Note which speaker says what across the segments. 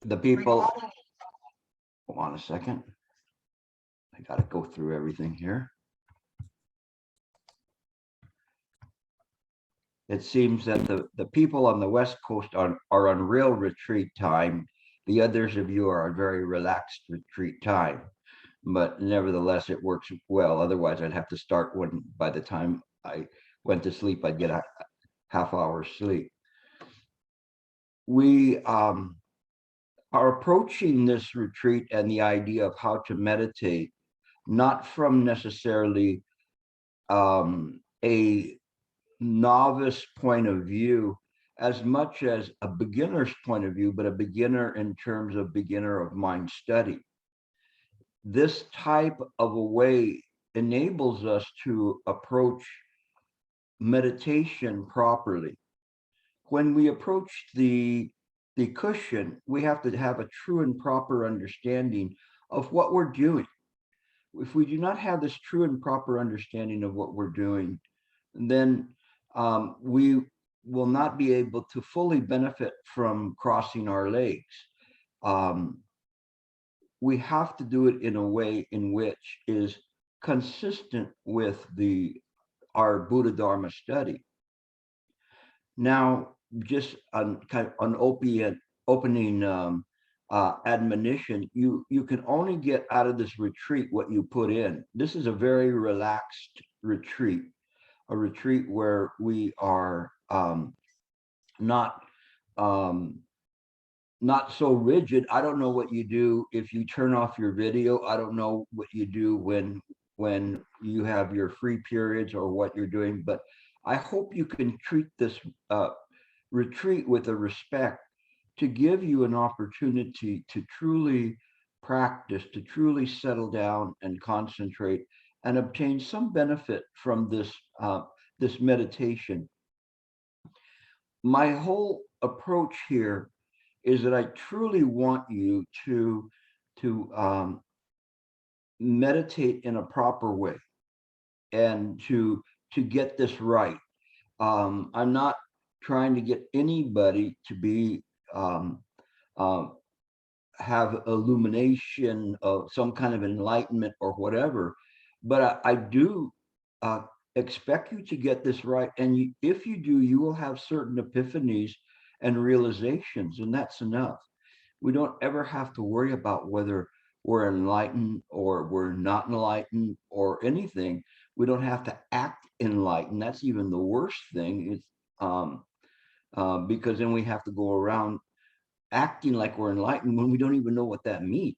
Speaker 1: the people, hold on a second. I got to go through everything here. It seems that the people on the West Coast are on real retreat time. The others of you are on very relaxed retreat time. But nevertheless, it works well. Otherwise, I'd have to start when by the time I went to sleep, I'd get a half hour sleep. We are approaching this retreat and the idea of how to meditate, not from necessarily a novice point of view as much as a beginner's point of view, but a beginner in terms of beginner of mind study. This type of a way enables us to approach meditation properly. When we approach the cushion, we have to have a true and proper understanding of what we're doing. If we do not have this true and proper understanding of what we're doing, then we will not be able to fully benefit from crossing our legs. We have to do it in a way in which is consistent with our Buddha Dharma study. Now, just on kind of an opening admonition, you can only get out of this retreat what you put in. This is a very relaxed retreat, a retreat where we are not so rigid. I don't know what you do if you turn off your video. I don't know what you do when you have your free periods or what you're doing, but I hope you can treat this retreat with a respect to give you an opportunity to truly practice, to truly settle down and concentrate and obtain some benefit from this meditation. My whole approach here is that I truly want you to meditate in a proper way and to get this right. I'm not trying to get anybody to be have illumination of some kind of enlightenment or whatever, but I do expect you to get this right. And if you do, you will have certain epiphanies and realizations, and that's enough. We don't ever have to worry about whether we're enlightened or we're not enlightened or anything. We don't have to act enlightened. That's even the worst thing. It's because then we have to go around acting like we're enlightened when we don't even know what that means.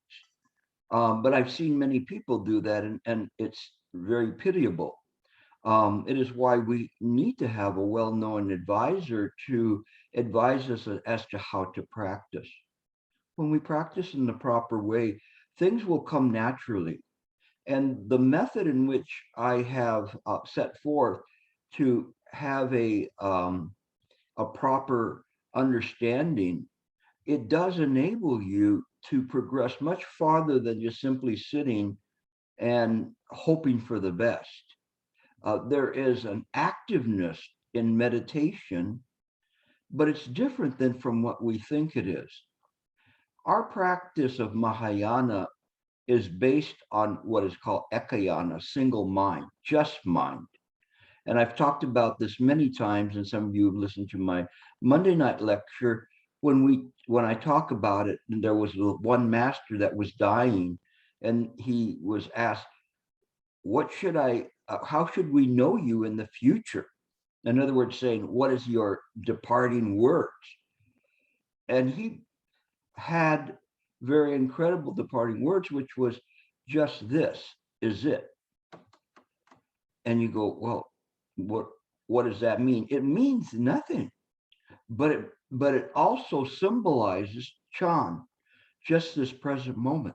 Speaker 1: But I've seen many people do that, and it's very pitiable. It is why we need to have a well-known advisor to advise us as to how to practice. When we practice in the proper way, things will come naturally. And the method in which I have set forth to have a proper understanding, it does enable you to progress much farther than just simply sitting and hoping for the best. There is an activeness in meditation, but it's different than from what we think it is. Our practice of Mahayana is based on what is called ekayana, single mind, just mind. And I've talked about this many times, and some of you have listened to my Monday night lecture. When I talk about it, and there was one master that was dying, and he was asked, how should we know you in the future? In other words, saying, what is your departing words? And he had very incredible departing words, which was, just this is it. And you go, well, what does that mean? It means nothing, but it also symbolizes Chan, just this present moment,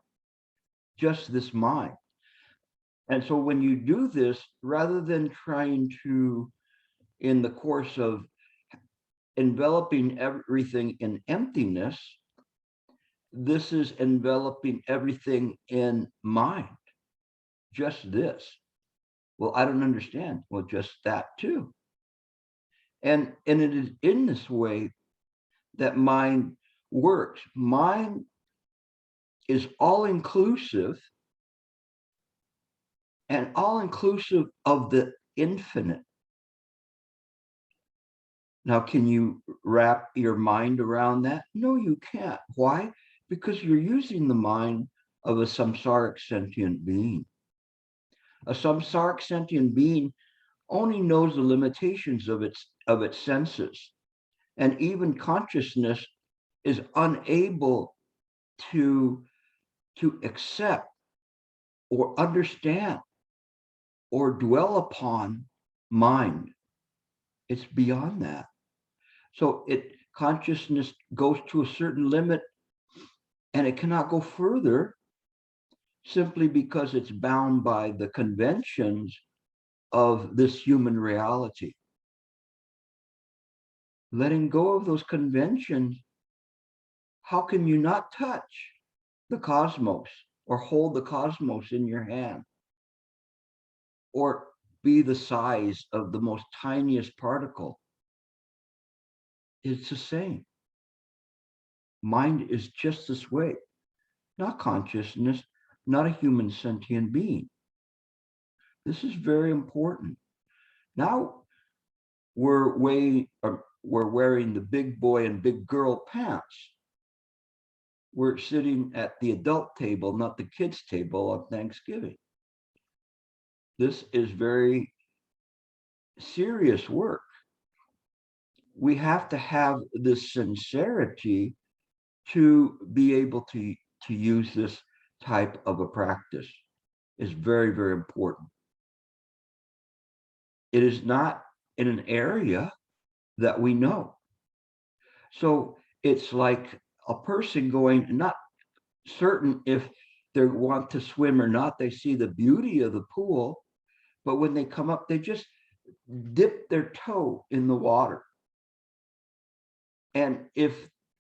Speaker 1: just this mind. And so when you do this, rather than trying to, in the course of enveloping everything in emptiness, this is enveloping everything in mind, just this. Well, I don't understand. Well, just that too. And it is in this way that mind works. Mind is all-inclusive and all-inclusive of the infinite. Now, can you wrap your mind around that? No, you can't. Why? Because you're using the mind of a samsaric sentient being. A samsaric sentient being only knows the limitations of its senses. And even consciousness is unable to accept or understand or dwell upon mind. It's beyond that. So consciousness goes to a certain limit and it cannot go further simply because it's bound by the conventions of this human reality. Letting go of those conventions, how can you not touch the cosmos or hold the cosmos in your hand or be the size of the most tiniest particle? It's the same. Mind is just this way, not consciousness, not a human sentient being. This is very important. Now we're wearing the big boy and big girl pants. We're sitting at the adult table, not the kids' table on Thanksgiving. This is very serious work. We have to have this sincerity to be able to use this type of a practice. Is very, very important. It is not in an area that we know. So it's like a person going, not certain if they want to swim or not. They see the beauty of the pool, but when they come up, they just dip their toe in the water. And if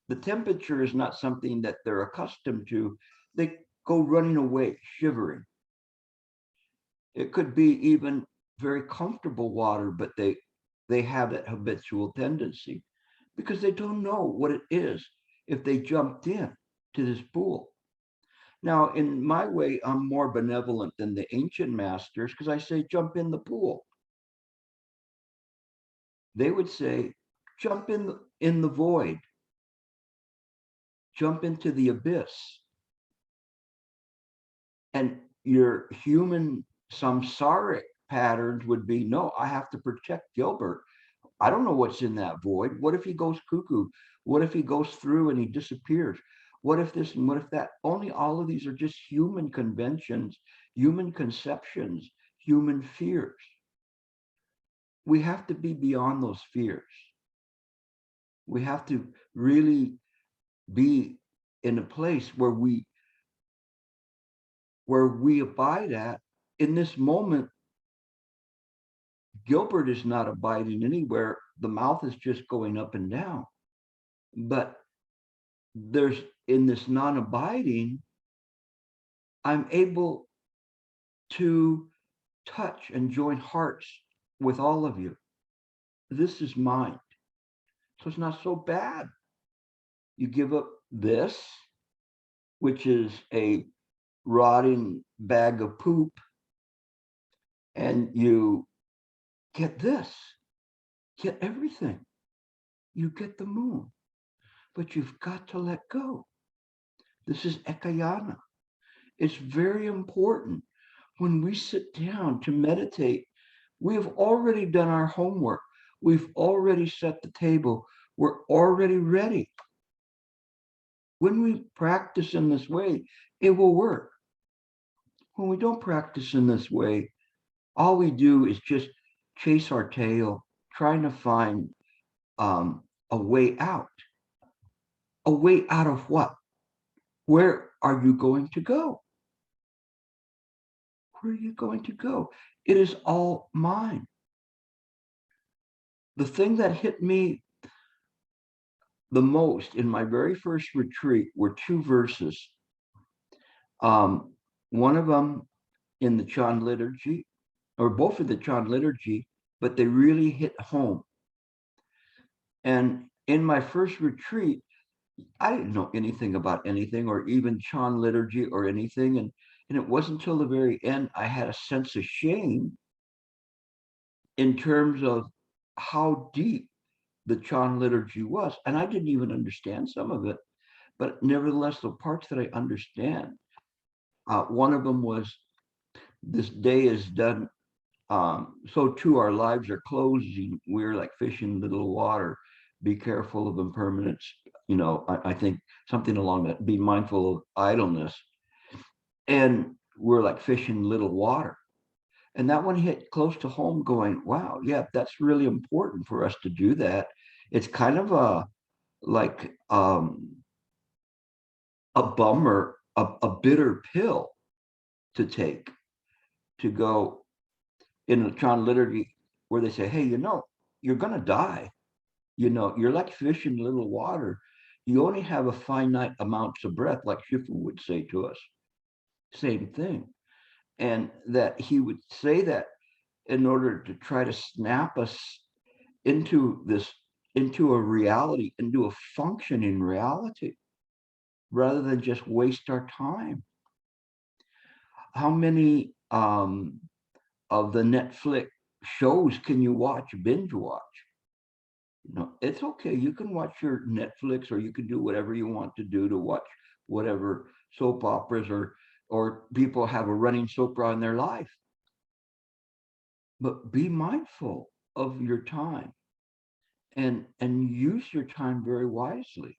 Speaker 1: the temperature is not something that they're accustomed to, they go running away, shivering. It could be even very comfortable water, but they have that habitual tendency because they don't know what it is if they jumped in to this pool. Now, in my way, I'm more benevolent than the ancient masters because I say, jump in the pool. They would say, jump in the void, jump into the abyss. And your human samsaric patterns would be, no, I have to protect Gilbert. I don't know what's in that void. What if he goes cuckoo? What if he goes through and he disappears? What if this and what if that? Only all of these are just human conventions, human conceptions, human fears. We have to be beyond those fears. We have to really be in a place where we abide at. In this moment, Gilbert is not abiding anywhere. The mouth is just going up and down. But there's, in this non-abiding, I'm able to touch and join hearts with all of you. This is mind. So it's not so bad. You give up this, which is a rotting bag of poop, and you get this, get everything. You get the moon, but you've got to let go. This is Ekayana. It's very important when we sit down to meditate. We have already done our homework. We've already set the table. We're already ready. When we practice in this way, it will work. When we don't practice in this way, all we do is just chase our tail, trying to find a way out. A way out of what? Where are you going to go? Where are you going to go? It is all mine. The thing that hit me the most in my very first retreat were two verses. One of them in the Chan liturgy, or both of the Chan liturgy, but they really hit home. And in my first retreat, I didn't know anything about anything or even Chan liturgy or anything. And it wasn't until the very end I had a sense of shame in terms of how deep the Chan liturgy was. And I didn't even understand some of it, but nevertheless, the parts that I understand, one of them was this day is done. So too our lives are closing. We're like fish in little water. Be careful of impermanence. I think something along that. Be mindful of idleness. And we're like fish in little water. And that one hit close to home going, wow, yeah, that's really important for us to do that. It's kind of like a bummer, a bitter pill to take, to go in the Chan liturgy where they say, hey, you're going to die. You're like fish in little water. You only have a finite amounts of breath, like Shifu would say to us. Same thing. And that he would say that in order to try to snap us into a reality, into a functioning reality, rather than just waste our time. How many of the Netflix shows can you binge watch? It's okay. You can watch your Netflix, or you can do whatever you want to do to watch whatever soap operas or people have a running soap opera in their life. But be mindful of your time and use your time very wisely.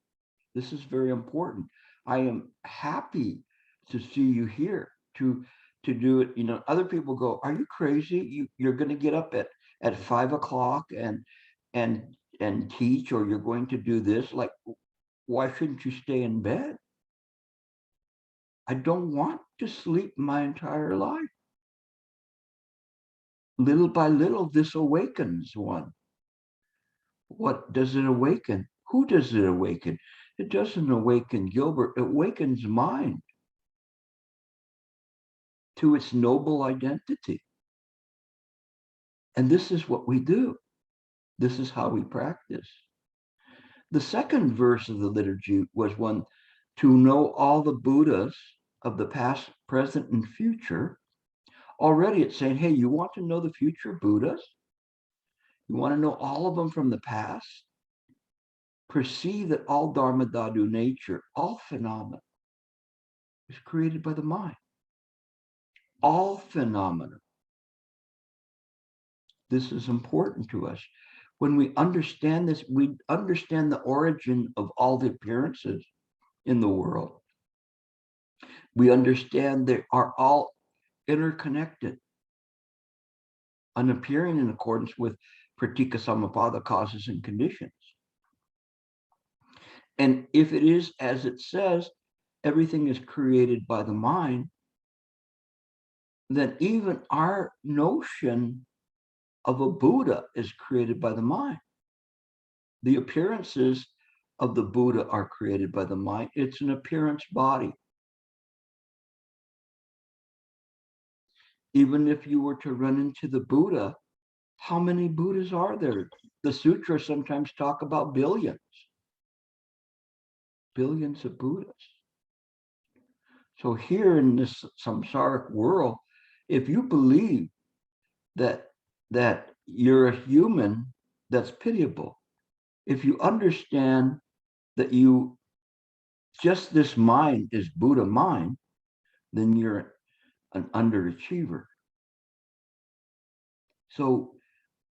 Speaker 1: This is very important. I am happy to see you here to do it. Other people go, are you crazy? You're going to get up at 5 o'clock and teach, or you're going to do this? Like, why shouldn't you stay in bed? I don't want to sleep my entire life. Little by little, this awakens one. What does it awaken? Who does it awaken? It doesn't awaken Gilbert. It awakens mind to its noble identity. And this is what we do. This is how we practice. The second verse of the liturgy was one, to know all the Buddhas of the past, present, and future. Already it's saying, hey, you want to know the future Buddhas? You want to know all of them from the past? Perceive that all Dharma Dhatu nature, all phenomena, is created by the mind. All phenomena. This is important to us. When we understand this, we understand the origin of all the appearances in the world. We understand they are all interconnected and appearing in accordance with pratika samappada, causes and conditions. And if it is as it says, everything is created by the mind, then even our notion of a Buddha is created by the mind. The appearances of the Buddha are created by the mind. It's an appearance body. Even if you were to run into the Buddha, how many Buddhas are there? The sutras sometimes talk about billions of Buddhas. So here in this samsaric world, if you believe that you're a human, that's pitiable. If you understand that just this mind is Buddha mind, then you're an underachiever. So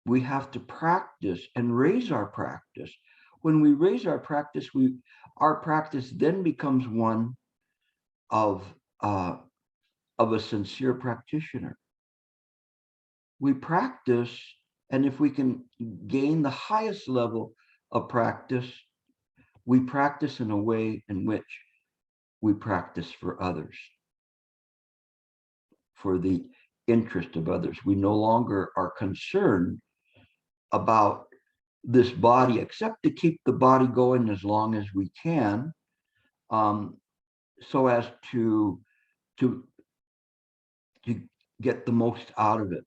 Speaker 1: we have to practice and raise our practice. When we raise our practice, our practice then becomes one of a sincere practitioner. We practice, and if we can gain the highest level of practice, we practice in a way in which we practice for others, for the interest of others. We no longer are concerned about this body, except to keep the body going as long as we can, so as to get the most out of it.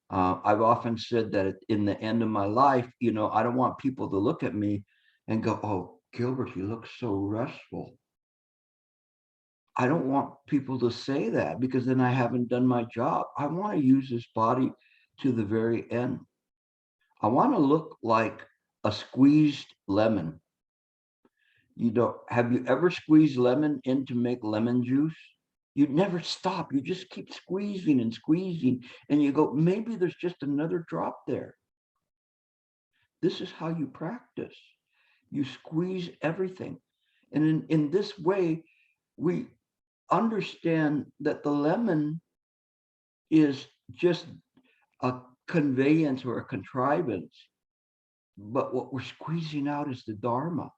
Speaker 1: I've often said that in the end of my life, I don't want people to look at me and go, oh, Gilbert, you look so restful. I don't want people to say that because then I haven't done my job. I want to use this body to the very end. I want to look like a squeezed lemon. Have you ever squeezed lemon in to make lemon juice? You never stop. You just keep squeezing and squeezing, and you go, maybe there's just another drop there. This is how you practice. You squeeze everything. And in this way, we understand that the lemon is just a conveyance or a contrivance, but what we're squeezing out is the Dharma.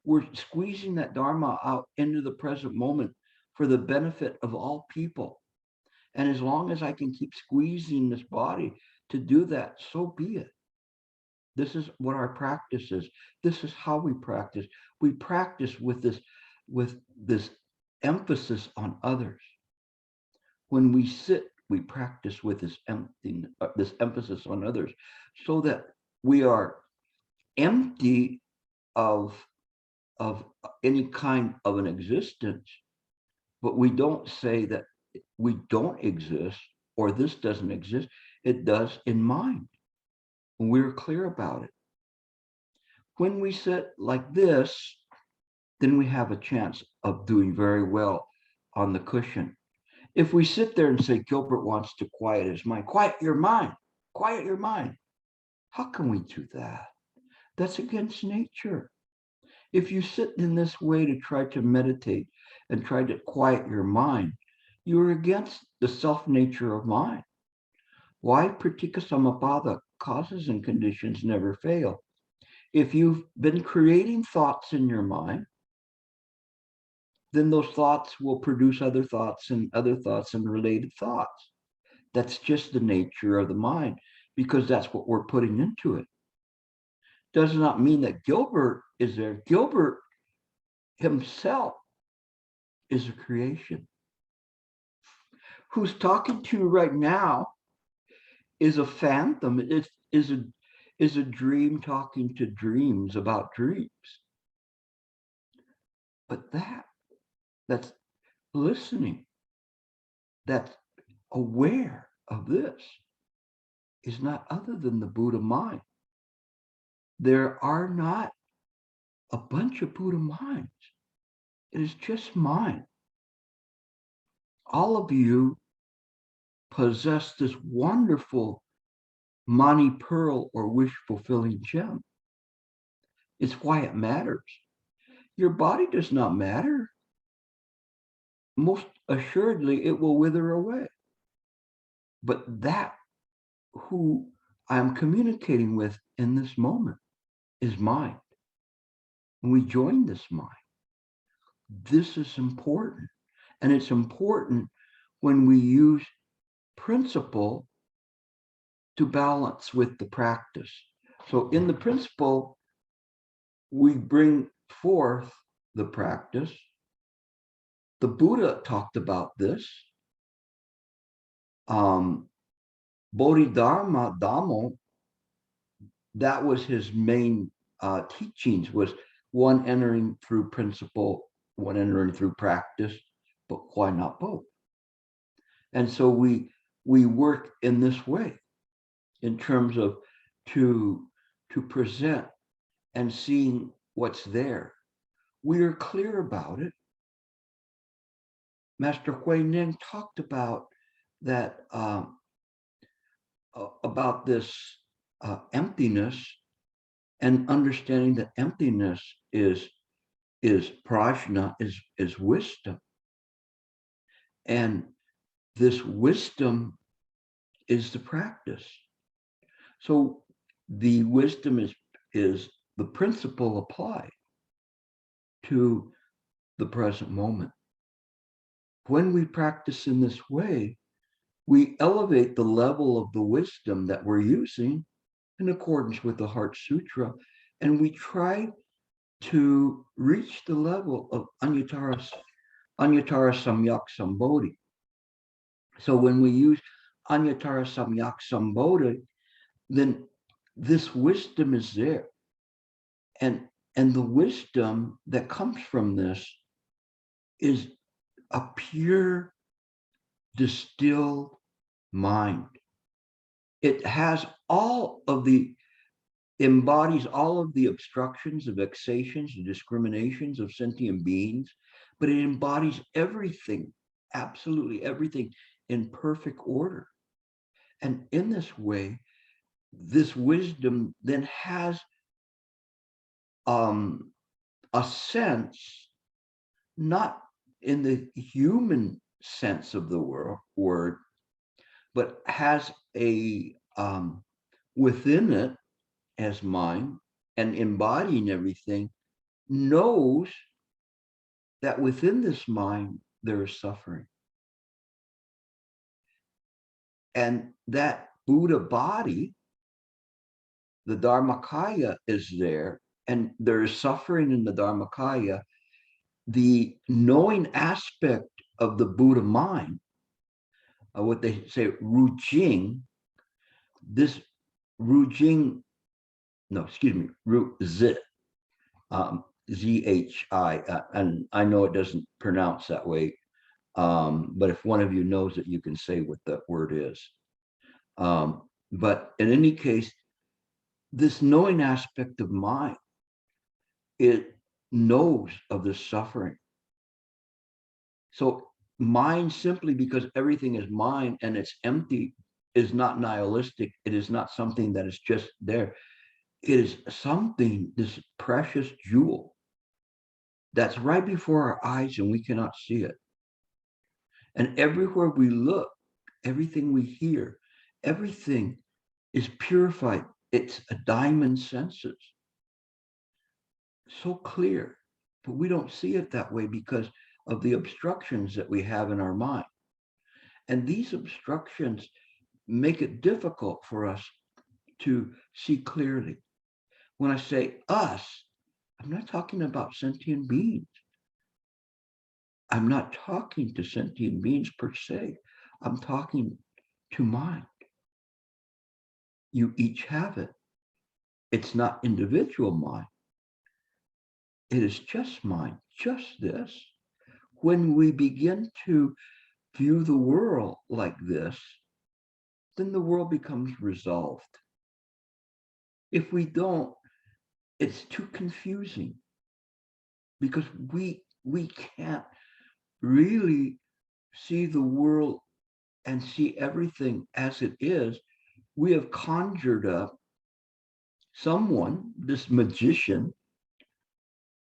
Speaker 1: We're squeezing that Dharma out into the present moment for the benefit of all people. And as long as I can keep squeezing this body to do that, so be it. This is what our practice is. This is how we practice. We practice with this emphasis on others. When we sit, we practice with this emphasis on others, so that we are empty of any kind of an existence, but we don't say that we don't exist or this doesn't exist. It does in mind. And we're clear about it. When we sit like this, then we have a chance of doing very well on the cushion. If we sit there and say, Gilbert wants to quiet his mind, quiet your mind, quiet your mind. How can we do that? That's against nature. If you sit in this way to try to meditate and try to quiet your mind, you're against the self-nature of mind. Why? Pratika Samapada, causes and conditions never fail. If you've been creating thoughts in your mind, then those thoughts will produce other thoughts and related thoughts. That's just the nature of the mind, because that's what we're putting into it. Does not mean that Gilbert is there. Gilbert himself is a creation. Who's talking to you right now is a phantom. It is a dream talking to dreams about dreams. But that's listening, that's aware of this, is not other than the Buddha mind. There are not a bunch of Buddha minds. It is just mind. All of you possess this wonderful Mani pearl or wish-fulfilling gem. It's why it matters. Your body does not matter. Most assuredly, it will wither away. But that who I'm communicating with in this moment is mind. And we join this mind. This is important. And it's important when we use principle to balance with the practice. So in the principle, we bring forth the practice. The Buddha talked about this. Bodhidharma Dhammo, that was his main teachings, was one entering through principle, one entering through practice, but why not both? And so we work in this way in terms of to present and seeing what's there. We are clear about it. Master Huineng talked about that, about this emptiness, and understanding that emptiness is prajna, is wisdom. And this wisdom is the practice. So the wisdom is the principle applied to the present moment. When we practice in this way, we elevate the level of the wisdom that we're using in accordance with the Heart Sutra, and we try to reach the level of Anuttara Samyak Sambodhi. So when we use Anuttara Samyak Sambodhi, then this wisdom is there. And And the wisdom that comes from this is a pure, distilled mind. It has embodies all of the obstructions, the vexations, the discriminations of sentient beings, but it embodies everything, absolutely everything, in perfect order. And in this way, this wisdom then has a sense, not in the human sense of the word, but has a within it as mind and embodying everything, knows that within this mind there is suffering. And that Buddha body, the Dharmakaya, is there, and there is suffering in the Dharmakaya. The knowing aspect of the Buddha mind, what they say, Rujing, this Rujing, no, excuse me, Zhi, Z-H-I, and I know it doesn't pronounce that way, but if one of you knows it, you can say what that word is. But in any case, this knowing aspect of mind, it knows of the suffering. So mind, simply because everything is mind and it's empty, is not nihilistic. It is not something that is just there. It is something, this precious jewel, that's right before our eyes and we cannot see it. And everywhere we look, everything we hear, everything is purified. It's a diamond senses. So clear, but we don't see it that way because of the obstructions that we have in our mind. And these obstructions make it difficult for us to see clearly. When I say us, I'm not talking about sentient beings. I'm not talking to sentient beings per se. I'm talking to mind. You each have it. It's not individual mind. It is just mind, just this. When we begin to view the world like this, then the world becomes resolved. If we don't, it's too confusing because we can't really see the world and see everything as it is. We have conjured up someone, this magician,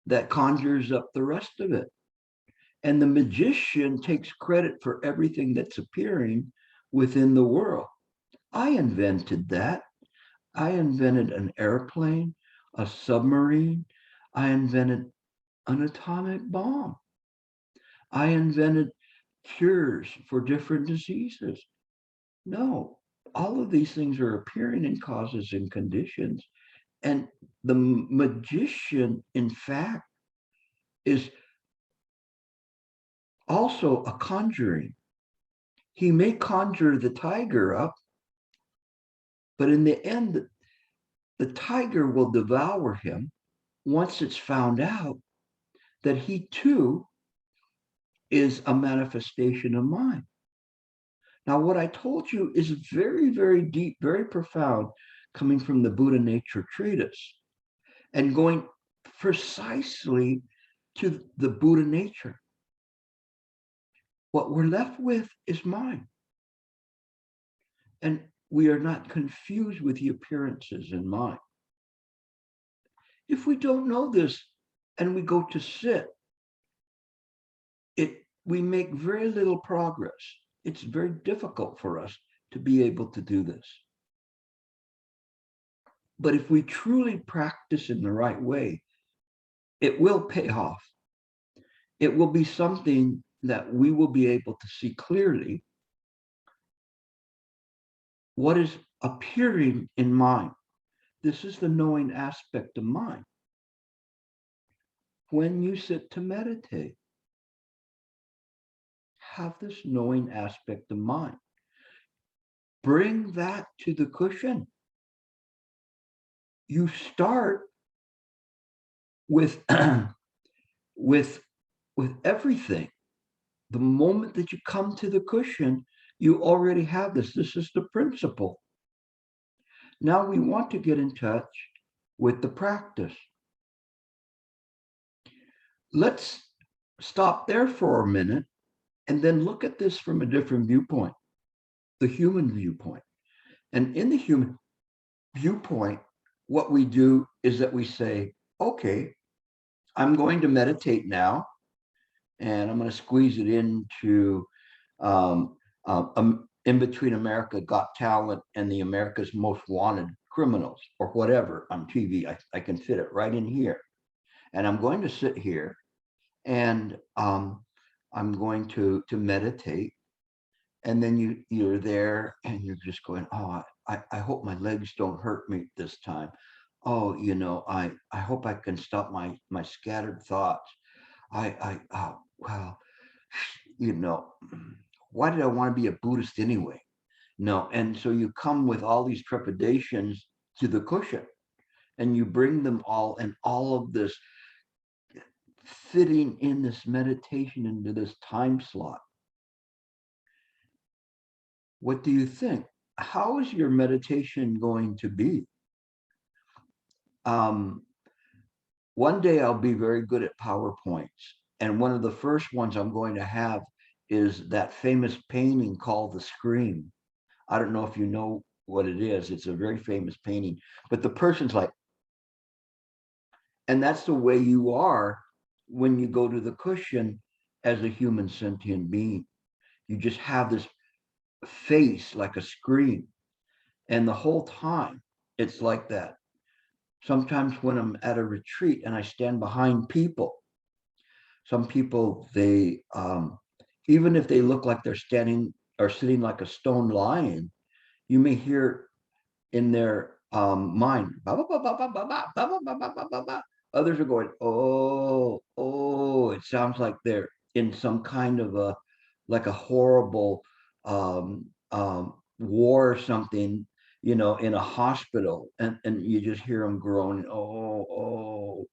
Speaker 1: that conjures up the rest of it. And the magician takes credit for everything that's appearing within the world. I invented that. I invented an airplane, a submarine. I invented an atomic bomb. I invented cures for different diseases. No, all of these things are appearing in causes and conditions. And the magician, in fact, is also a conjuring. He may conjure the tiger up, but in the end, the tiger will devour him once it's found out that he too is a manifestation of mind. Now, what I told you is very, very deep, very profound, coming from the Buddha Nature Treatise and going precisely to the Buddha nature. What we're left with is mind. And we are not confused with the appearances in mind. If we don't know this and we go to sit, we make very little progress. It's very difficult for us to be able to do this. But if we truly practice in the right way, it will pay off. It will be something that we will be able to see clearly what is appearing in mind. This is the knowing aspect of mind. When you sit to meditate, have this knowing aspect of mind. Bring that to the cushion. You start with with everything. The moment that you come to the cushion, you already have this. This is the principle. Now we want to get in touch with the practice. Let's stop there for a minute and then look at this from a different viewpoint, the human viewpoint. And in the human viewpoint, what we do is that we say, okay, I'm going to meditate now, and I'm going to squeeze it into In Between America Got Talent and the America's Most Wanted Criminals or whatever on TV. I can fit it right in here. And I'm going to sit here and I'm going to meditate. And then you're there and you're just going, oh, I hope my legs don't hurt me this time. Oh, I hope I can stop my scattered thoughts. Well, why did I want to be a Buddhist anyway? No. And so you come with all these trepidations to the cushion and you bring them all, and all of this fitting in this meditation into this time slot. What do you think? How is your meditation going to be? One day I'll be very good at PowerPoints. And one of the first ones I'm going to have is that famous painting called The Scream. I don't know if you know what it is. It's a very famous painting, but the person's like, and that's the way you are when you go to the cushion as a human sentient being. You just have this face like a scream. And the whole time it's like that. Sometimes when I'm at a retreat and I stand behind people, some people, they, even if they look like they're standing or sitting like a stone lion, you may hear in their mind, others are going, oh, it sounds like they're in some kind of like a horrible war or something, in a hospital, and you just hear them groaning, oh,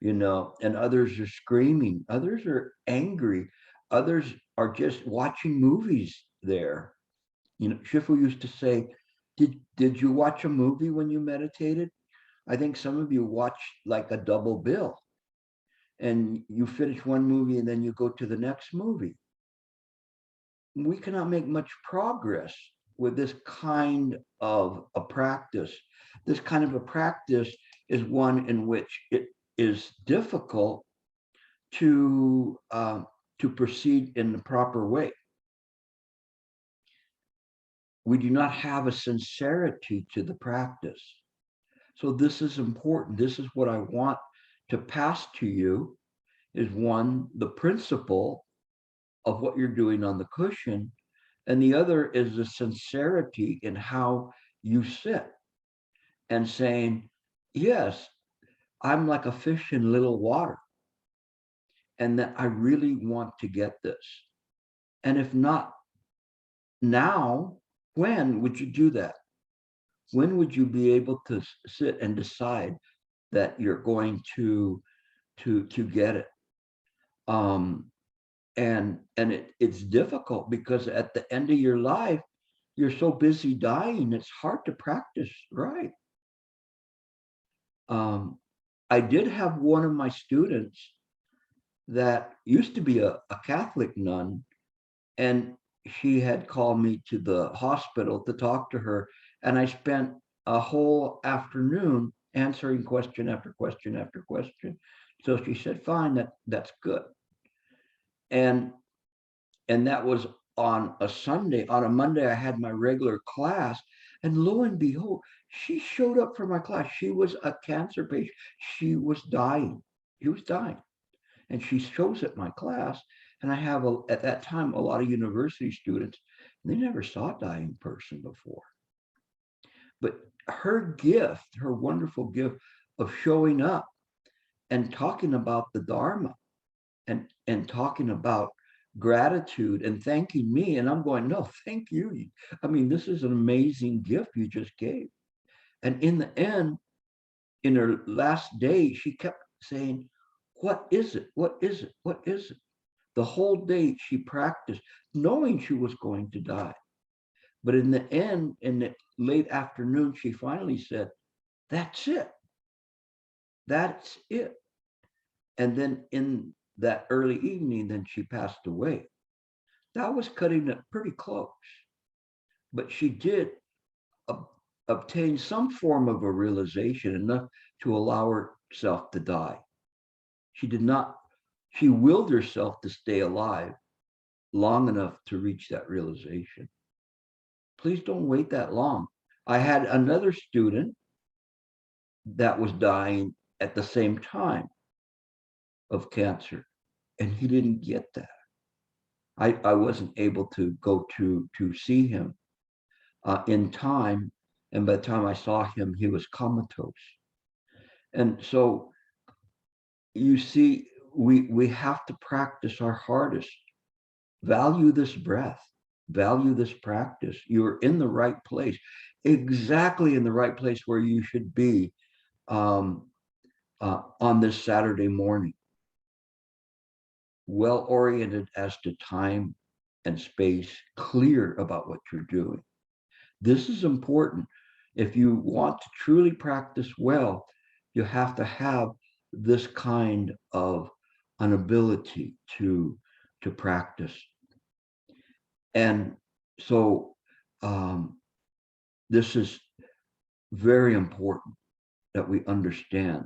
Speaker 1: and others are screaming, others are angry, others are just watching movies there. Shifu used to say, did you watch a movie when you meditated? I think some of you watch like a double bill, and you finish one movie and then you go to the next movie. We cannot make much progress with this kind of a practice. This kind of a practice is one in which it is difficult to proceed in the proper way. We do not have a sincerity to the practice. So this is important. This is what I want to pass to you, is one, the principle of what you're doing on the cushion, and the other is the sincerity in how you sit and saying, yes, I'm like a fish in little water, and that I really want to get this. And if not now, when would you do that? When would you be able to sit and decide that you're going to get it? And it's difficult because at the end of your life, you're so busy dying, it's hard to practice right. I did have one of my students that used to be a Catholic nun, and she had called me to the hospital to talk to her, and I spent a whole afternoon answering question after question after question. So she said, fine, that's good. And that was on a Sunday. On a Monday, I had my regular class, and lo and behold, she showed up for my class. She was a cancer patient. She was dying. She was dying. And she shows at my class, and I have, at that time, a lot of university students, and they never saw a dying person before. But her gift, her wonderful gift of showing up and talking about the Dharma and talking about gratitude and thanking me, and I'm going, no, thank you. I mean, this is an amazing gift you just gave. And in the end, in her last day, she kept saying, what is it? What is it? What is it? The whole day she practiced, knowing she was going to die. But in the end, in the late afternoon, she finally said, that's it. That's it. And then in that early evening, then she passed away. That was cutting it pretty close. But she did obtain some form of a realization enough to allow herself to die. She did not, she willed herself to stay alive long enough to reach that realization. Please don't wait that long. I had another student that was dying at the same time of cancer, and he didn't get that. I wasn't able to go to see him in time, and by the time I saw him, he was comatose. And so you see, we have to practice our hardest. Value this breath, value this practice. You're in the right place, exactly in the right place where you should be on this Saturday morning. Well-oriented as to time and space, clear about what you're doing. This is important. If you want to truly practice well, you have to have this kind of an ability to practice. And so this is very important that we understand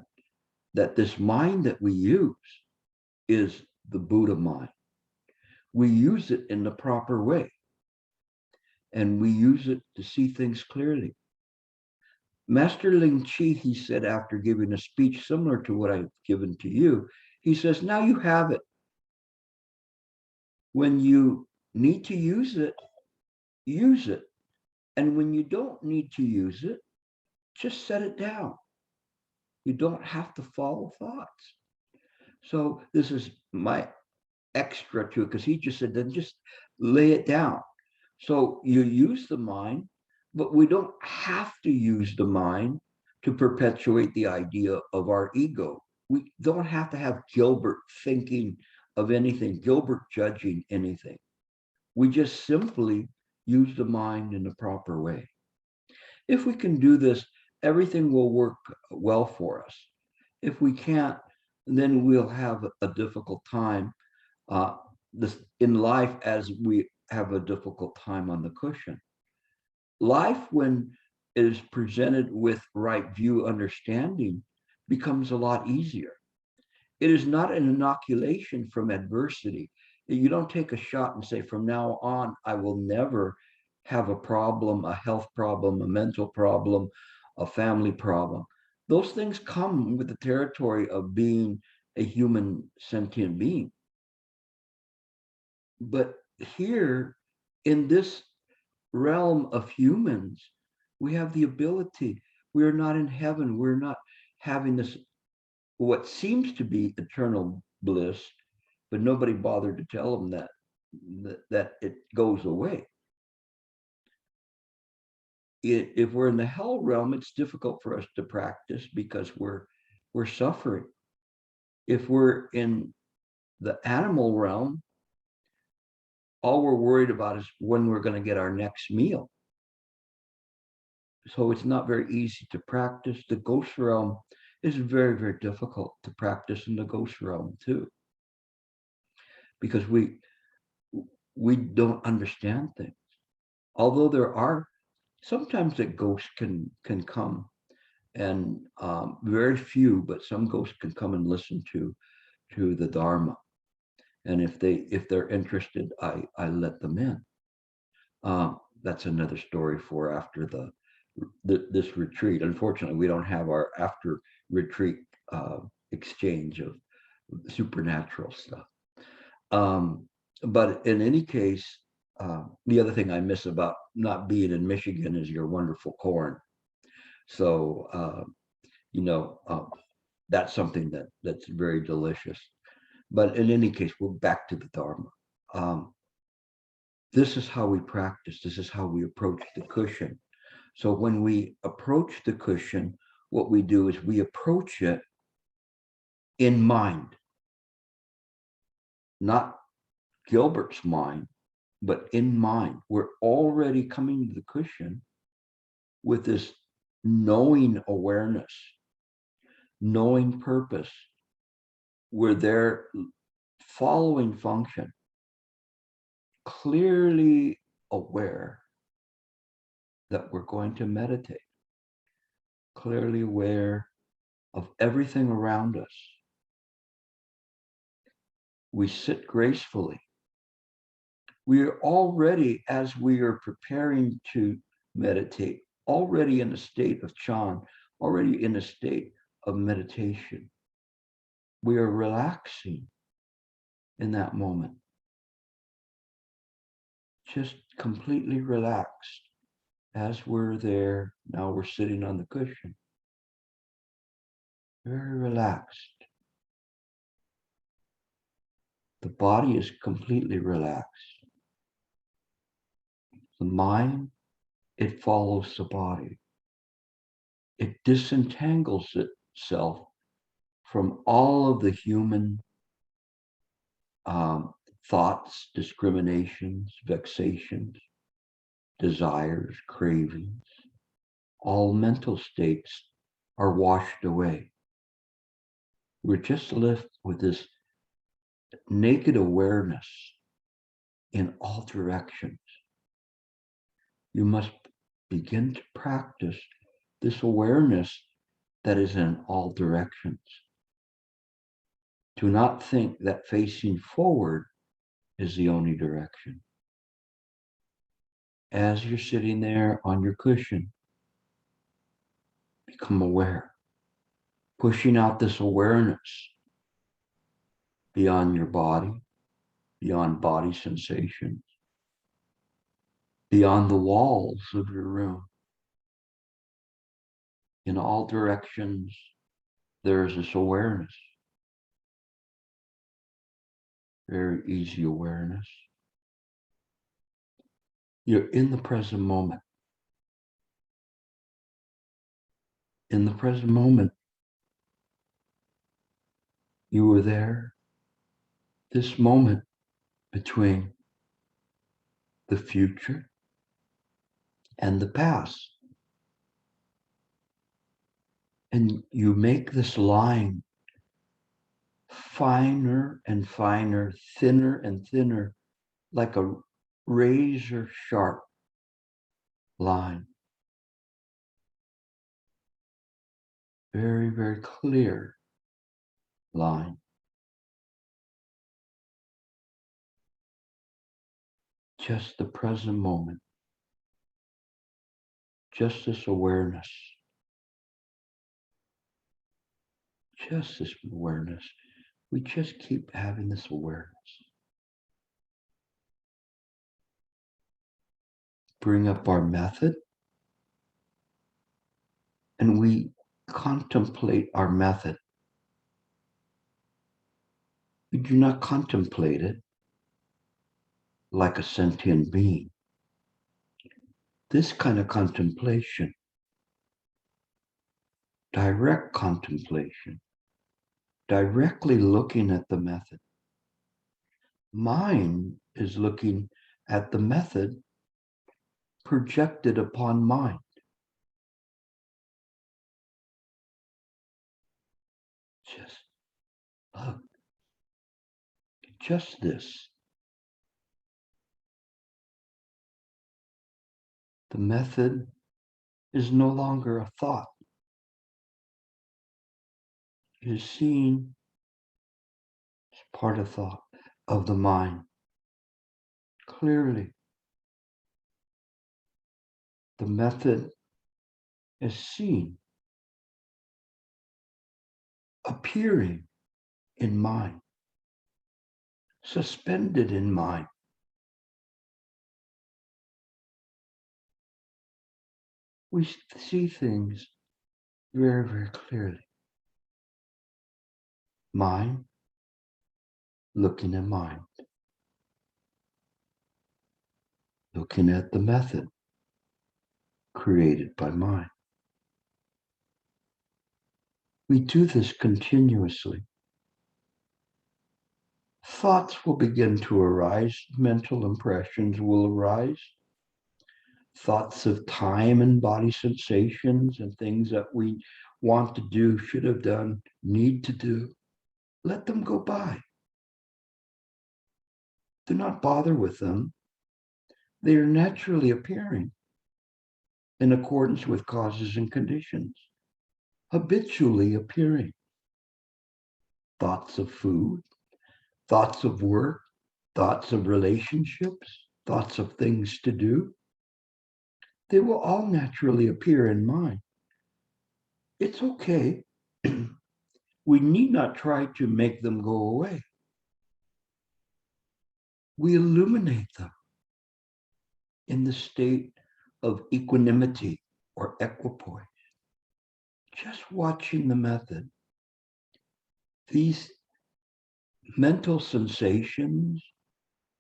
Speaker 1: that this mind that we use is the Buddha mind. We use it in the proper way, and we use it to see things clearly. Master Ling Chi, he said after giving a speech similar to what I've given to you, he says, now you have it. When you need to use it, use it. And when you don't need to use it, just set it down. You don't have to follow thoughts. So this is my extra to it, because he just said, then just lay it down. So you use the mind, but we don't have to use the mind to perpetuate the idea of our ego. We don't have to have Gilbert thinking of anything, Gilbert judging anything. We just simply use the mind in the proper way. If we can do this, everything will work well for us. If we can't, then we'll have a difficult time in life, as we have a difficult time on the cushion. Life, when it is presented with right view understanding, becomes a lot easier. It is not an inoculation from adversity. You don't take a shot and say, from now on, I will never have a problem, a health problem, a mental problem, a family problem. Those things come with the territory of being a human sentient being. But here, in this realm of humans, we have the ability. We're not in heaven. We're not having this, what seems to be eternal bliss, but nobody bothered to tell them that it goes away. If we're in the hell realm, it's difficult for us to practice because we're suffering. If we're in the animal realm, all we're worried about is when we're going to get our next meal. So it's not very easy to practice. The ghost realm is very, very difficult to practice in the ghost realm too, because we don't understand things. Although there are sometimes that ghosts can come, and very few, but some ghosts can come and listen to the Dharma. And if they're interested, I let them in. That's another story for after this retreat. Unfortunately, we don't have our after retreat exchange of supernatural stuff. But in any case, the other thing I miss about not being in Michigan is your wonderful corn. So, that's something that's very delicious. But in any case, we're back to the Dharma. This is how we practice. This is how we approach the cushion. So when we approach the cushion, what we do is we approach it in mind, not Gilbert's mind, but in mind. We're already coming to the cushion with this knowing awareness, knowing purpose. We're there following function, clearly aware that we're going to meditate, clearly aware of everything around us. We sit gracefully. We are already, as we are preparing to meditate, already in a state of Chan, already in a state of meditation. We are relaxing in that moment, just completely relaxed as we're there. Now we're sitting on the cushion, very relaxed. The body is completely relaxed. The mind, it follows the body. It disentangles itself from all of the human thoughts, discriminations, vexations, desires, cravings. All mental states are washed away. We're just left with this naked awareness in all directions. You must begin to practice this awareness that is in all directions. Do not think that facing forward is the only direction. As you're sitting there on your cushion, become aware, pushing out this awareness beyond your body, beyond body sensations, beyond the walls of your room. In all directions, there is this awareness, very easy awareness. You're in the present moment. In the present moment, you were there, this moment between the future and the past. And you make this line finer and finer, thinner and thinner, like a razor sharp line. Very, very clear line. Just the present moment. Just this awareness. Just this awareness. We just keep having this awareness. Bring up our method, and we contemplate our method. We do not contemplate it like a sentient being. This kind of contemplation, direct contemplation, directly looking at the method. Mind is looking at the method projected upon mind. Just look. Just this. The method is no longer a thought. It is seen as part of thought, of the mind. Clearly, the method is seen, appearing in mind, suspended in mind. We see things very, very clearly. Mind looking at mind, looking at the method created by mind. We do this continuously. thoughts will begin to arise, mental impressions will arise, thoughts of time and body sensations and things that we want to do, should have done, need to do. Let them go by. Do not bother with them. They are naturally appearing in accordance with causes and conditions, habitually appearing. Thoughts of food, thoughts of work, thoughts of relationships, thoughts of things to do. They will all naturally appear in mind. It's okay. We need not try to make them go away. We illuminate them in the state of equanimity or equipoise. Just watching the method. These mental sensations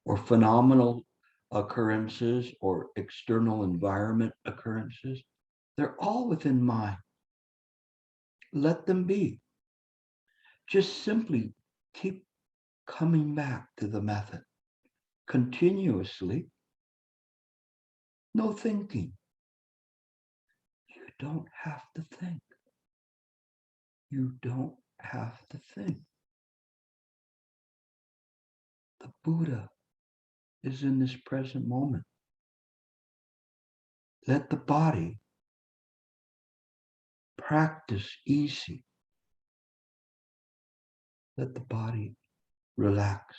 Speaker 1: or phenomenal occurrences or external environment occurrences, they're all within mind. Let them be. Just simply keep coming back to the method continuously. No thinking. You don't have to think. You don't have to think. The Buddha is in this present moment. Let the body practice easy. Let the body relax.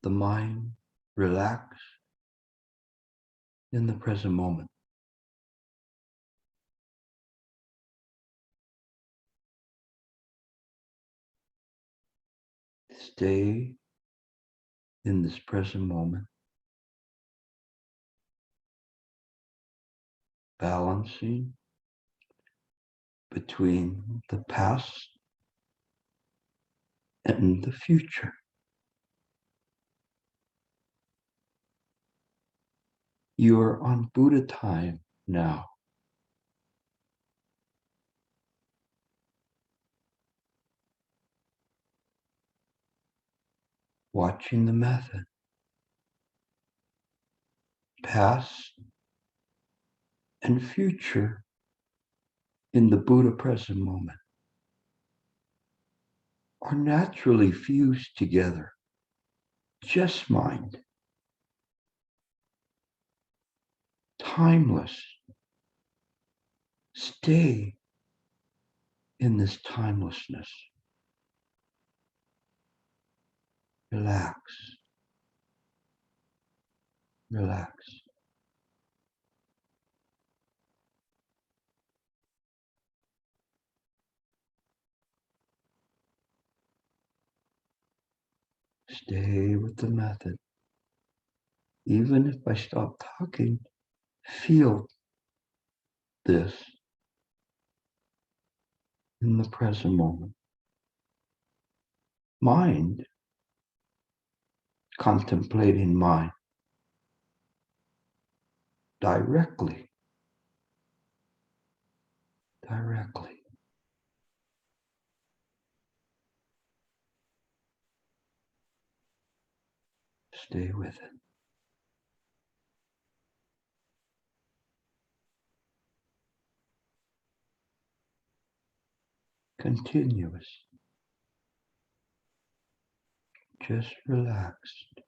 Speaker 1: The mind relax in the present moment. Stay in this present moment, balancing between the past and the future. You are on Buddha time now. Watching the method. Past and future in the Buddha present moment are naturally fused together. Just mind. Timeless. Stay in this timelessness. Relax. Relax. Stay with the method. Even if I stop talking, feel this in the present moment. Mind, contemplating mind directly. Stay with it. Continuous. Just relaxed.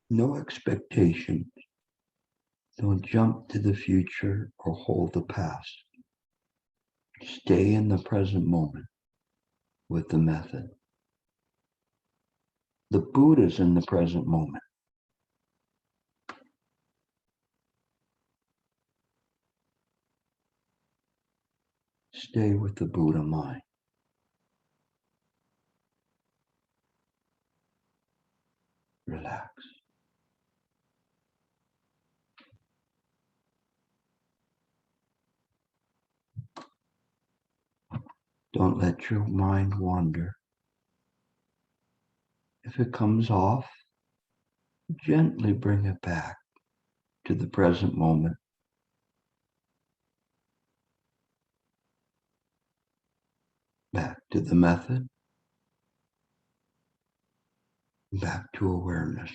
Speaker 1: No expectations. Don't jump to the future or hold the past. Stay in the present moment with the method. The Buddha's in the present moment. Stay with the Buddha mind. Relax. Don't let your mind wander. If it comes off, gently bring it back to the present moment. to the method, back to awareness,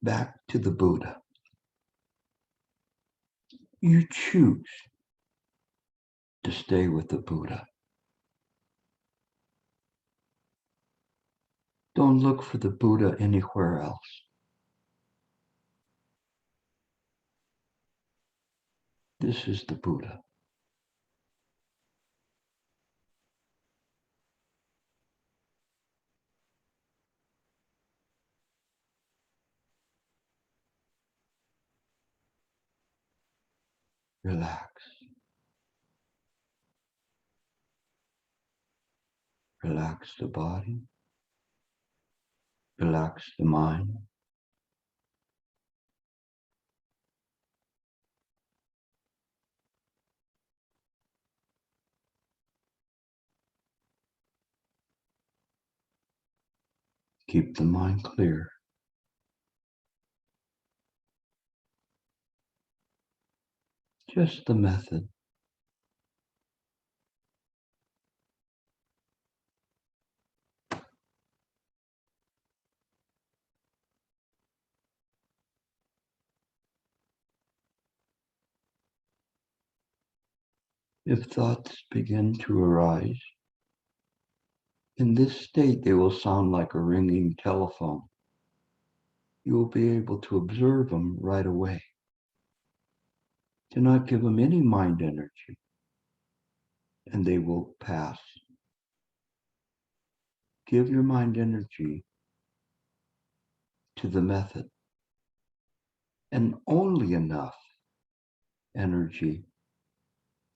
Speaker 1: back to the Buddha. You choose to stay with the Buddha. Don't look for the Buddha anywhere else. This is the Buddha. Relax. Relax the body. Relax the mind. Keep the mind clear. Just the method. If thoughts begin to arise, in this state they will sound like a ringing telephone. You will be able to observe them right away. Do not give them any mind energy, and they will pass. Give your mind energy to the method, and only enough energy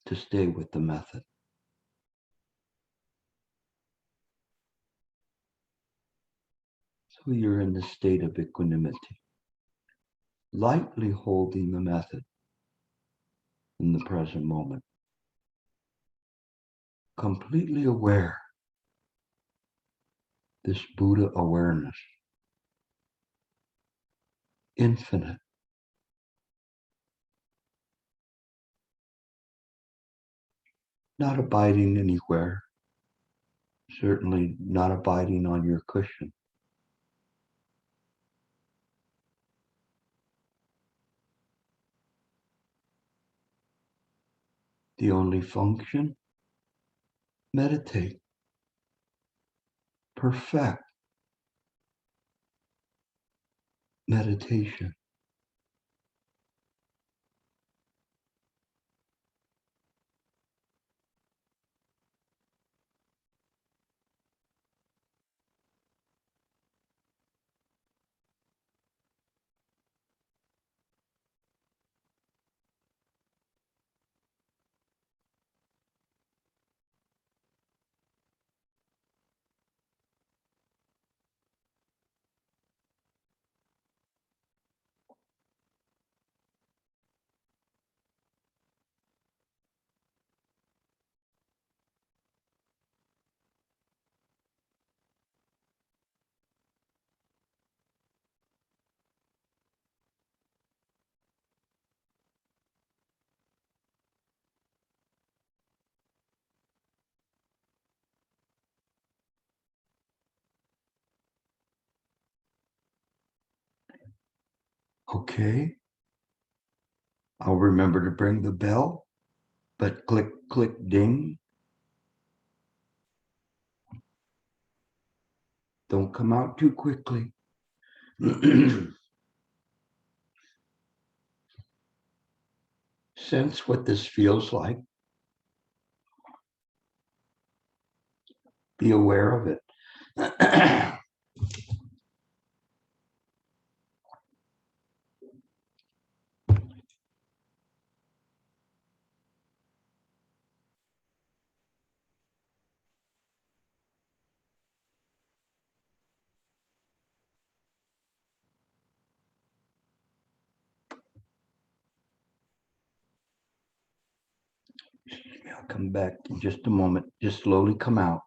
Speaker 1: to stay with the method. So you're in the state of equanimity, lightly holding the method in the present moment, completely aware, this Buddha awareness, infinite, not abiding anywhere, certainly not abiding on your cushion. The only function, meditate, perfect meditation. Okay, I'll remember to bring the bell, but click, click, ding. Don't come out too quickly. Sense what this feels like. Be aware of it. I'll come back in just a moment. Just slowly come out.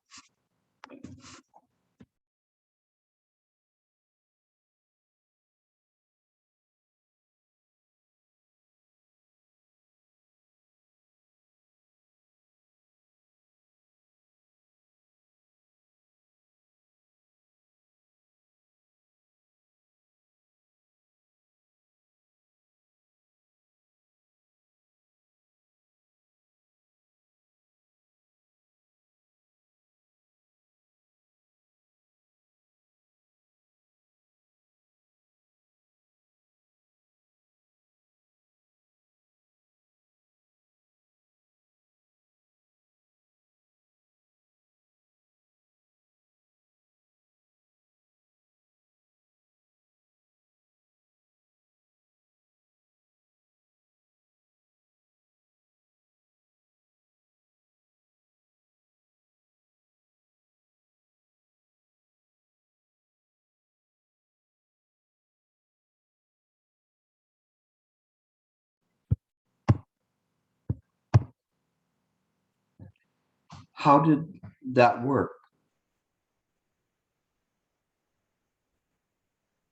Speaker 1: How did that work?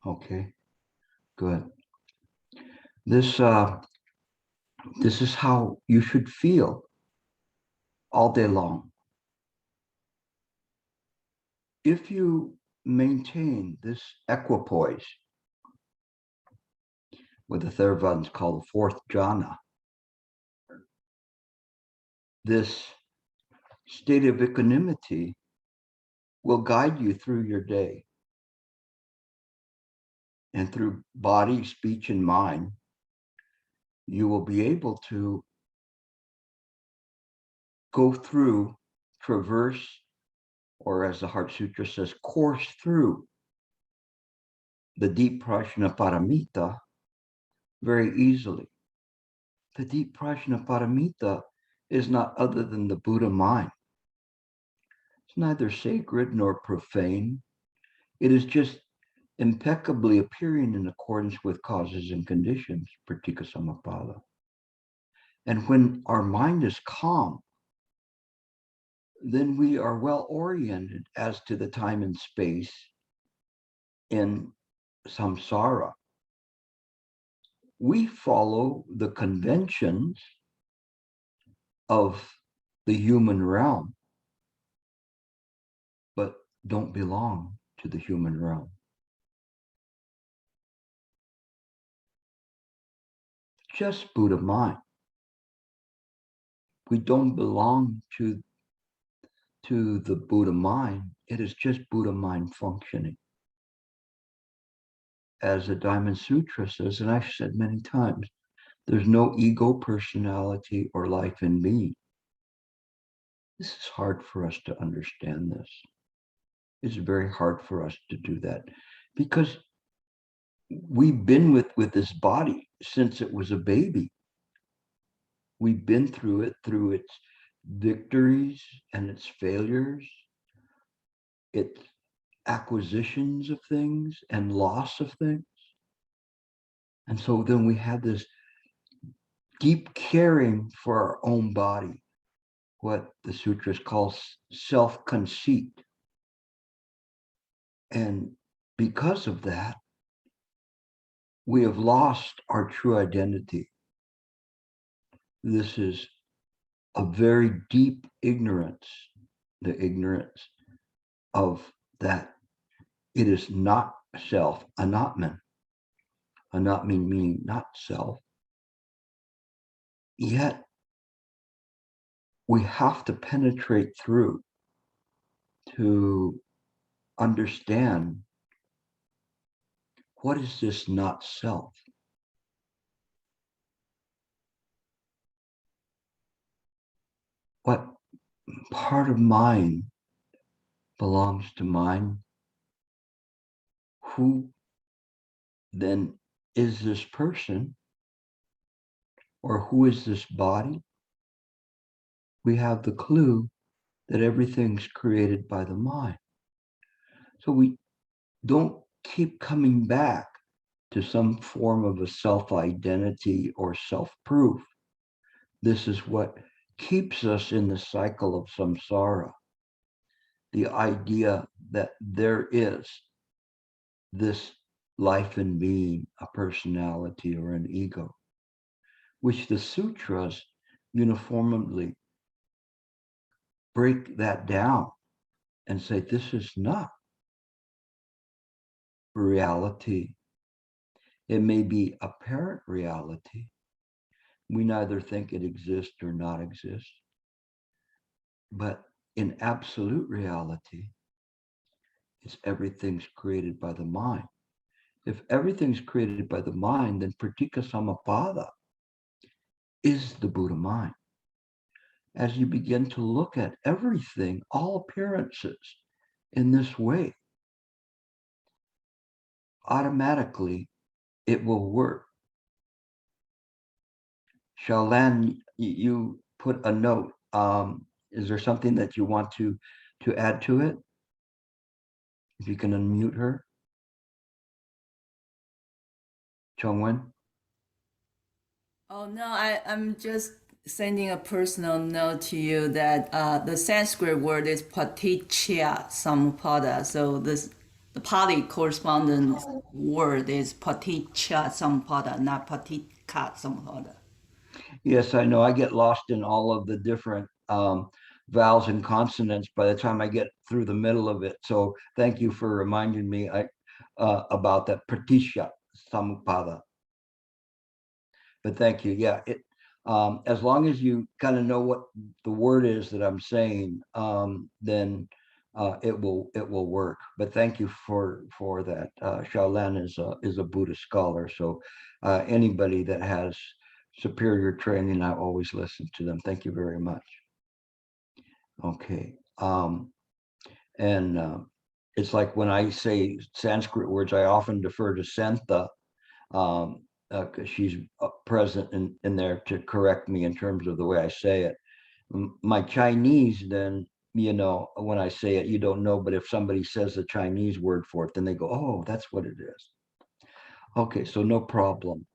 Speaker 1: Okay, good. This is how you should feel all day long. If you maintain this equipoise, what the Theravadas call the fourth jhana, this state of equanimity will guide you through your day. And through body, speech, and mind, you will be able to go through, traverse, or as the Heart Sutra says, course through the deep prajna paramita very easily. The deep prajna paramita is not other than the Buddha mind. It's neither sacred nor profane. It is just impeccably appearing in accordance with causes and conditions, pratika samappada. And when our mind is calm, then we are well oriented as to the time and space in samsara. We follow the conventions of the human realm, but don't belong to the human realm. Just Buddha mind. We don't belong to the Buddha mind. It is just Buddha mind functioning. As the Diamond Sutra says, and I've said many times, there's no ego, personality, or life in me. This is hard for us to understand this. It's very hard for us to do that because we've been with this body since it was a baby. We've been through it, through its victories and its failures, its acquisitions of things and loss of things. And so then we have this deep caring for our own body, what the sutras call self-conceit. And because of that, we have lost our true identity. This is a very deep ignorance, the ignorance of that it is not self, anatman. Anatman meaning not self. Yet we have to penetrate through to understand what is this not self. What part of mine belongs to mine? Who then is this person? Or who is this body? We have the clue that everything's created by the mind. So we don't keep coming back to some form of a self-identity or self-proof. This is what keeps us in the cycle of samsara. The idea that there is this life and being, a personality or an ego, which the sutras uniformly break that down and say, this is not reality. It may be apparent reality. We neither think it exists or not exist. But in absolute reality, it's everything's created by the mind. If everything's created by the mind, then pratika samappada is the Buddha mind. As you begin to look at everything, all appearances in this way, automatically it will work. Shaolan, you put a note. Is there something that you want to add to it? If you can unmute her. Chongwen?
Speaker 2: Oh no, I'm just sending a personal note to you that the Sanskrit word is paticca samuppada. So the Pali correspondence word is paticca samuppada, not paticca samuppada.
Speaker 1: Yes, I know. I get lost in all of the different vowels and consonants by the time I get through the middle of it. So thank you for reminding me about that pratisha samupada. But thank you. Yeah, as long as you kind of know what the word is that I'm saying, then it will work. But thank you for that. Shaolin is a Buddhist scholar, so anybody that has superior training, I always listen to them. Thank you very much. Okay. And it's like when I say Sanskrit words, I often defer to Santha, because she's present in there to correct me in terms of the way I say it. My Chinese, then, when I say it, you don't know, but if somebody says the Chinese word for it, then they go, oh, that's what it is. Okay, so no problem.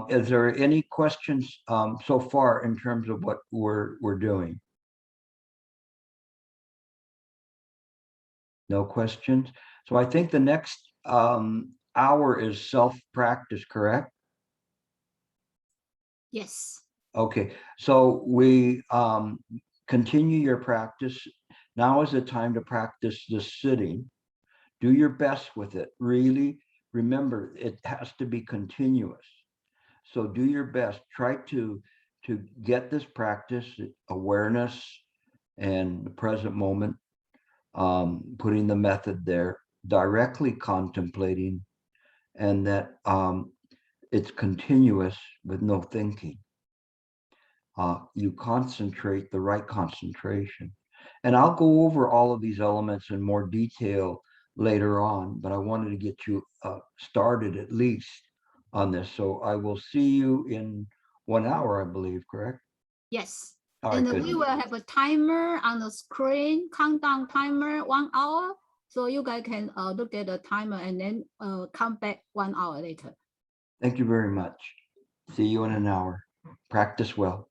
Speaker 1: Is there any questions so far in terms of what we're doing? No questions. So I think the next hour is self-practice, correct?
Speaker 3: Yes.
Speaker 1: Okay, so we continue your practice. Now is the time to practice the sitting. Do your best with it. Really remember, it has to be continuous. So do your best. Try to get this practice, awareness and the present moment, putting the method there, directly contemplating, and that it's continuous with no thinking. You concentrate the right concentration. And I'll go over all of these elements in more detail later on, but I wanted to get you started at least on this. So I will see you in 1 hour, I believe, correct?
Speaker 3: Yes.
Speaker 1: All right,
Speaker 3: And
Speaker 1: good.
Speaker 3: we will have a timer on the screen, countdown timer, 1 hour. So you guys can look at the timer and then come back 1 hour later.
Speaker 1: Thank you very much. See you in 1 hour. Practice well.